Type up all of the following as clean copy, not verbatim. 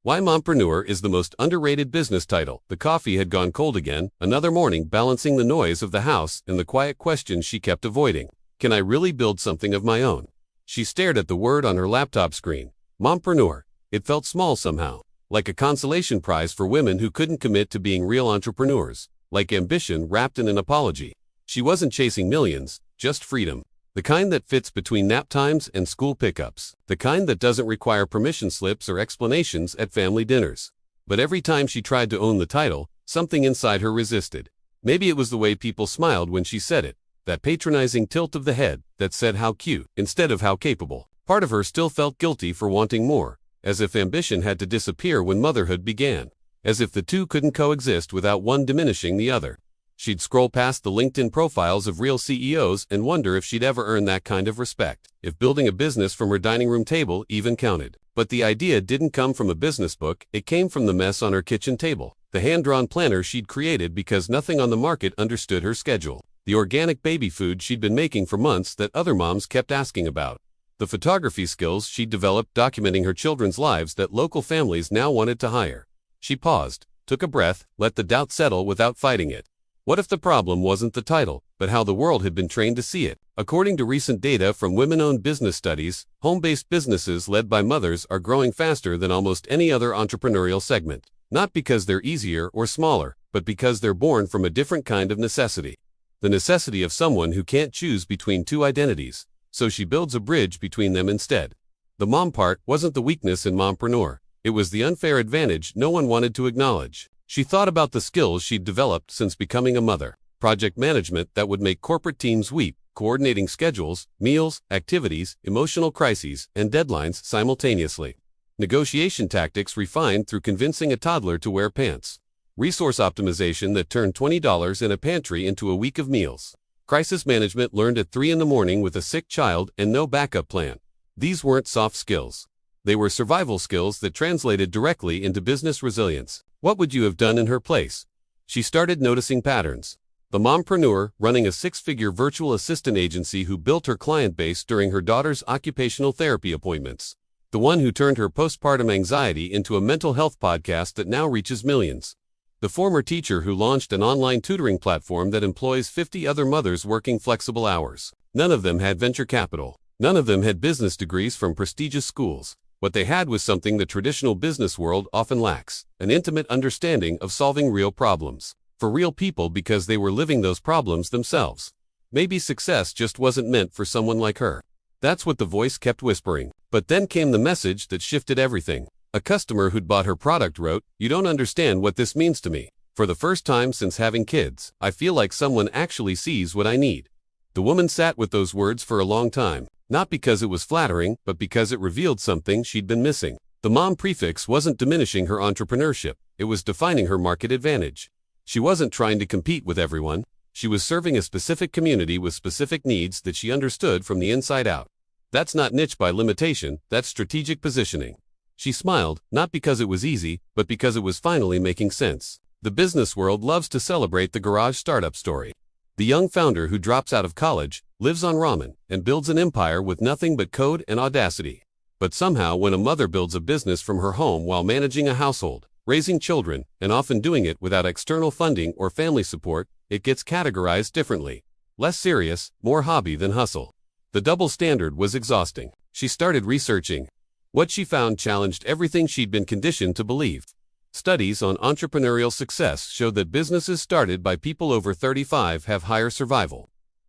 Why Mompreneur is the most underrated business title. The coffee had gone cold again, another morning balancing the noise of the house and the quiet questions she kept avoiding. Can I really build something of my own? She stared at the word on her laptop screen. Mompreneur. It felt small somehow, like a consolation prize for women who couldn't commit to being real entrepreneurs, like ambition wrapped in an apology. She wasn't chasing millions, just freedom. The kind that fits between nap times and school pickups. The kind that doesn't require permission slips or explanations at family dinners. But every time she tried to own the title, something inside her resisted. Maybe it was the way people smiled when she said it, that patronizing tilt of the head that said how cute instead of how capable. Part of her still felt guilty for wanting more, as if ambition had to disappear when motherhood began, as if the two couldn't coexist without one diminishing the other. She'd scroll past the LinkedIn profiles of real CEOs and wonder if she'd ever earn that kind of respect, if building a business from her dining room table even counted. But the idea didn't come from a business book, it came from the mess on her kitchen table, the hand-drawn planner she'd created because nothing on the market understood her schedule, the organic baby food she'd been making for months that other moms kept asking about, the photography skills she'd developed documenting her children's lives that local families now wanted to hire. She paused, took a breath, let the doubt settle without fighting it. What if the problem wasn't the title, but how the world had been trained to see it? According to recent data from women-owned business studies, home-based businesses led by mothers are growing faster than almost any other entrepreneurial segment. Not because they're easier or smaller, but because they're born from a different kind of necessity. The necessity of someone who can't choose between two identities, so she builds a bridge between them instead. The mom part wasn't the weakness in Mompreneur, it was the unfair advantage no one wanted to acknowledge. She thought about the skills she'd developed since becoming a mother. Project management that would make corporate teams weep, coordinating schedules, meals, activities, emotional crises, and deadlines simultaneously. Negotiation tactics refined through convincing a toddler to wear pants. Resource optimization that turned $20 in a pantry into a week of meals. Crisis management learned at 3 a.m. with a sick child and no backup plan. These weren't soft skills. They were survival skills that translated directly into business resilience. What would you have done in her place? She started noticing patterns. The mompreneur, running a 6-figure virtual assistant agency who built her client base during her daughter's occupational therapy appointments. The one who turned her postpartum anxiety into a mental health podcast that now reaches millions. The former teacher who launched an online tutoring platform that employs 50 other mothers working flexible hours. None of them had venture capital. None of them had business degrees from prestigious schools. What they had was something the traditional business world often lacks, an intimate understanding of solving real problems. For real people because they were living those problems themselves. Maybe success just wasn't meant for someone like her. That's what the voice kept whispering. But then came the message that shifted everything. A customer who'd bought her product wrote, "You don't understand what this means to me. For the first time since having kids, I feel like someone actually sees what I need." The woman sat with those words for a long time. Not because it was flattering, but because it revealed something she'd been missing. The mom prefix wasn't diminishing her entrepreneurship, it was defining her market advantage. She wasn't trying to compete with everyone, she was serving a specific community with specific needs that she understood from the inside out. That's not niche by limitation, that's strategic positioning. She smiled, not because it was easy, but because it was finally making sense. The business world loves to celebrate the garage startup story. The young founder who drops out of college, lives on ramen, and builds an empire with nothing but code and audacity. But somehow when a mother builds a business from her home while managing a household, raising children, and often doing it without external funding or family support, it gets categorized differently. Less serious, more hobby than hustle. The double standard was exhausting. She started researching. What she found challenged everything she'd been conditioned to believe. Studies on entrepreneurial success showed that businesses started by people over 35 have higher survival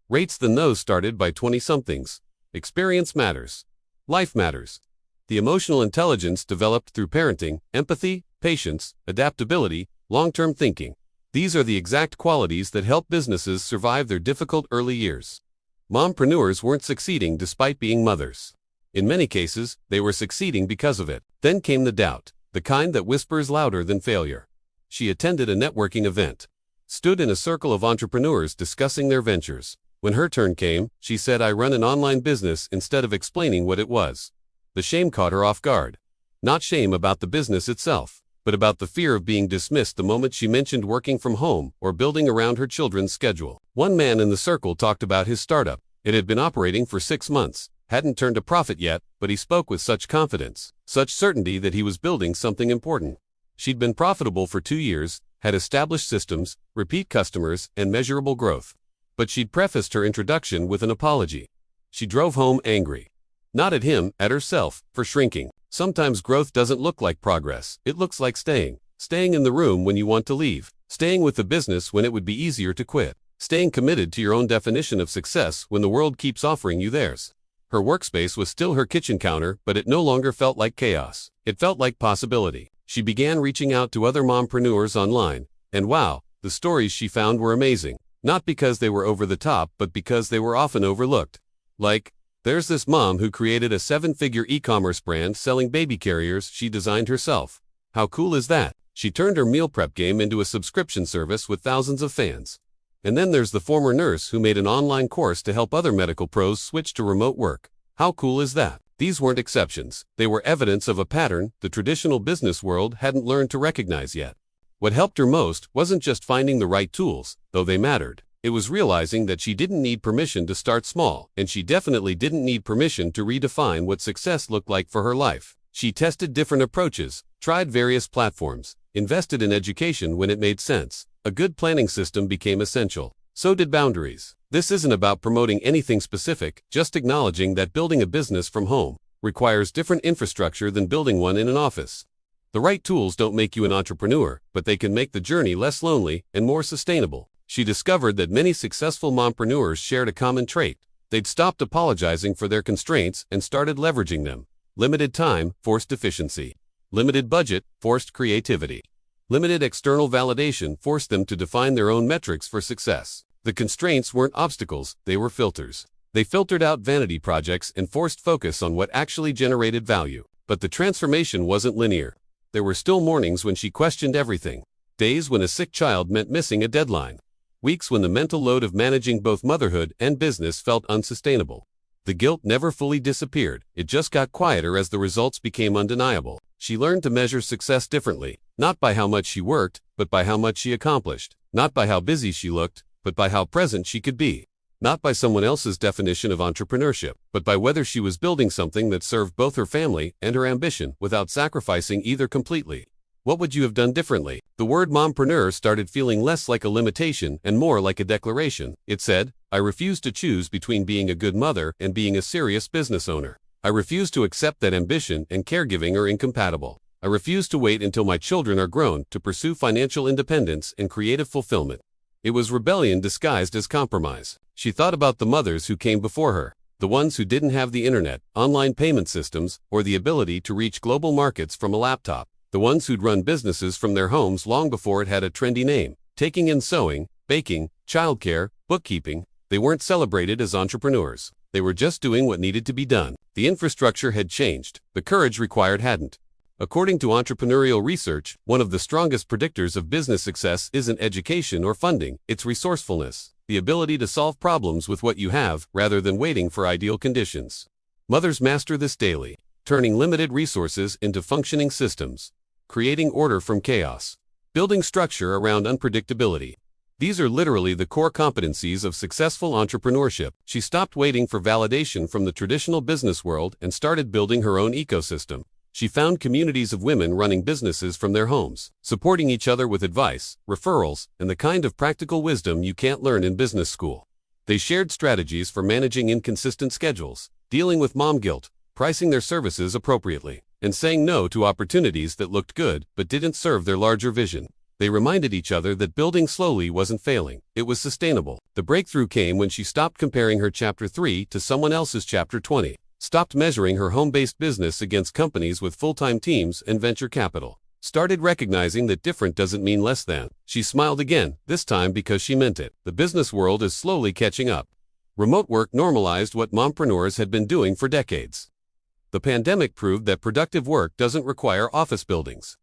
rates than those started by 20-somethings. Experience matters. Life matters. The emotional intelligence developed through parenting, empathy, patience, adaptability, long-term thinking. These are the exact qualities that help businesses survive their difficult early years. Mompreneurs weren't succeeding despite being mothers. In many cases, they were succeeding because of it. Then came the doubt, the kind that whispers louder than failure. She attended a networking event, stood in a circle of entrepreneurs discussing their ventures. When her turn came, she said, "I run an online business," instead of explaining what it was. The shame caught her off guard. Not shame about the business itself, but about the fear of being dismissed the moment she mentioned working from home or building around her children's schedule. One man in the circle talked about his startup. It had been operating for 6 months, hadn't turned a profit yet, but he spoke with such confidence, such certainty that he was building something important. She'd been profitable for 2 years, had established systems, repeat customers, and measurable growth. But she'd prefaced her introduction with an apology. She drove home angry. Not at him, at herself, for shrinking. Sometimes growth doesn't look like progress, it looks like staying. Staying in the room when you want to leave. Staying with the business when it would be easier to quit. Staying committed to your own definition of success when the world keeps offering you theirs. Her workspace was still her kitchen counter, but it no longer felt like chaos. It felt like possibility. She began reaching out to other mompreneurs online, and wow, the stories she found were amazing. Not because they were over the top, but because they were often overlooked. Like, there's this mom who created a 7-figure e-commerce brand selling baby carriers she designed herself. How cool is that? She turned her meal prep game into a subscription service with thousands of fans. And then there's the former nurse who made an online course to help other medical pros switch to remote work. How cool is that? These weren't exceptions. They were evidence of a pattern the traditional business world hadn't learned to recognize yet. What helped her most wasn't just finding the right tools, though they mattered. It was realizing that she didn't need permission to start small, and she definitely didn't need permission to redefine what success looked like for her life. She tested different approaches, tried various platforms, invested in education when it made sense. A good planning system became essential. So did boundaries. This isn't about promoting anything specific, just acknowledging that building a business from home requires different infrastructure than building one in an office. The right tools don't make you an entrepreneur, but they can make the journey less lonely and more sustainable. She discovered that many successful mompreneurs shared a common trait. They'd stopped apologizing for their constraints and started leveraging them. Limited time forced efficiency. Limited budget forced creativity. Limited external validation forced them to define their own metrics for success. The constraints weren't obstacles, they were filters. They filtered out vanity projects and forced focus on what actually generated value. But the transformation wasn't linear. There were still mornings when she questioned everything. Days when a sick child meant missing a deadline. Weeks when the mental load of managing both motherhood and business felt unsustainable. The guilt never fully disappeared, it just got quieter as the results became undeniable. She learned to measure success differently, not by how much she worked, but by how much she accomplished. Not by how busy she looked, but by how present she could be. Not by someone else's definition of entrepreneurship, but by whether she was building something that served both her family and her ambition without sacrificing either completely. What would you have done differently? The word mompreneur started feeling less like a limitation and more like a declaration. It said, I refuse to choose between being a good mother and being a serious business owner. I refuse to accept that ambition and caregiving are incompatible. I refuse to wait until my children are grown to pursue financial independence and creative fulfillment. It was rebellion disguised as compromise. She thought about the mothers who came before her, the ones who didn't have the internet, online payment systems, or the ability to reach global markets from a laptop. The ones who'd run businesses from their homes long before it had a trendy name. Taking in sewing, baking, childcare, bookkeeping. They weren't celebrated as entrepreneurs. They were just doing what needed to be done. The infrastructure had changed. The courage required hadn't. According to entrepreneurial research, one of the strongest predictors of business success isn't education or funding, it's resourcefulness. The ability to solve problems with what you have, rather than waiting for ideal conditions. Mothers master this daily, turning limited resources into functioning systems, creating order from chaos, building structure around unpredictability. These are literally the core competencies of successful entrepreneurship. She stopped waiting for validation from the traditional business world and started building her own ecosystem. She found communities of women running businesses from their homes, supporting each other with advice, referrals, and the kind of practical wisdom you can't learn in business school. They shared strategies for managing inconsistent schedules, dealing with mom guilt, pricing their services appropriately, and saying no to opportunities that looked good but didn't serve their larger vision. They reminded each other that building slowly wasn't failing, it was sustainable. The breakthrough came when she stopped comparing her Chapter 3 to someone else's Chapter 20, stopped measuring her home-based business against companies with full-time teams and venture capital, started recognizing that different doesn't mean less than. She smiled again, this time because she meant it. The business world is slowly catching up. Remote work normalized what mompreneurs had been doing for decades. The pandemic proved that productive work doesn't require office buildings.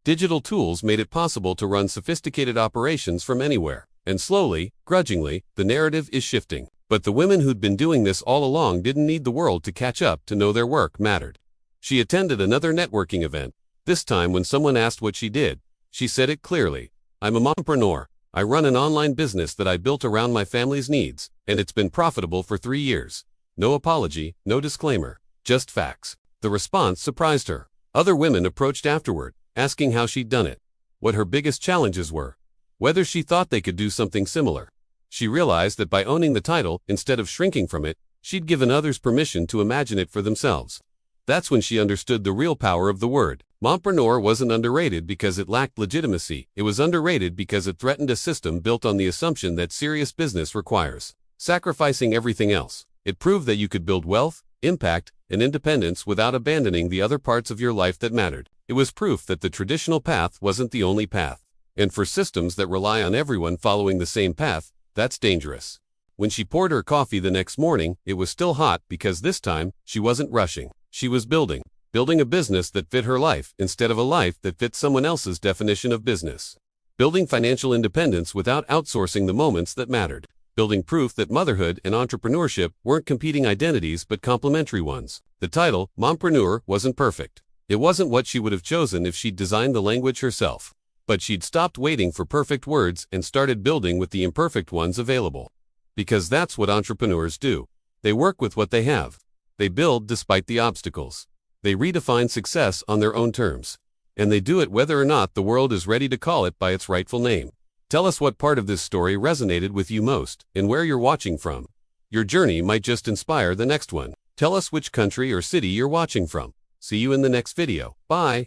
Digital tools made it possible to run sophisticated operations from anywhere. And slowly, grudgingly, the narrative is shifting. But the women who'd been doing this all along didn't need the world to catch up to know their work mattered. She attended another networking event. This time when someone asked what she did, she said it clearly. I'm a mompreneur. I run an online business that I built around my family's needs, and it's been profitable for 3 years. No apology, no disclaimer, just facts. The response surprised her. Other women approached afterward, asking how she'd done it, what her biggest challenges were, whether she thought they could do something similar. She realized that by owning the title, instead of shrinking from it, she'd given others permission to imagine it for themselves. That's when she understood the real power of the word. Mompreneur wasn't underrated because it lacked legitimacy. It was underrated because it threatened a system built on the assumption that serious business requires sacrificing everything else. It proved that you could build wealth, impact, and independence without abandoning the other parts of your life that mattered. It was proof that the traditional path wasn't the only path. And for systems that rely on everyone following the same path, that's dangerous. When she poured her coffee the next morning, it was still hot because this time, she wasn't rushing. She was building a business that fit her life instead of a life that fit someone else's definition of business. Building financial independence without outsourcing the moments that mattered. Building proof that motherhood and entrepreneurship weren't competing identities but complementary ones. The title, Mompreneur, wasn't perfect. It wasn't what she would have chosen if she'd designed the language herself. But she'd stopped waiting for perfect words and started building with the imperfect ones available. Because that's what entrepreneurs do. They work with what they have. They build despite the obstacles. They redefine success on their own terms. And they do it whether or not the world is ready to call it by its rightful name. Tell us what part of this story resonated with you most and where you're watching from. Your journey might just inspire the next one. Tell us which country or city you're watching from. See you in the next video. Bye.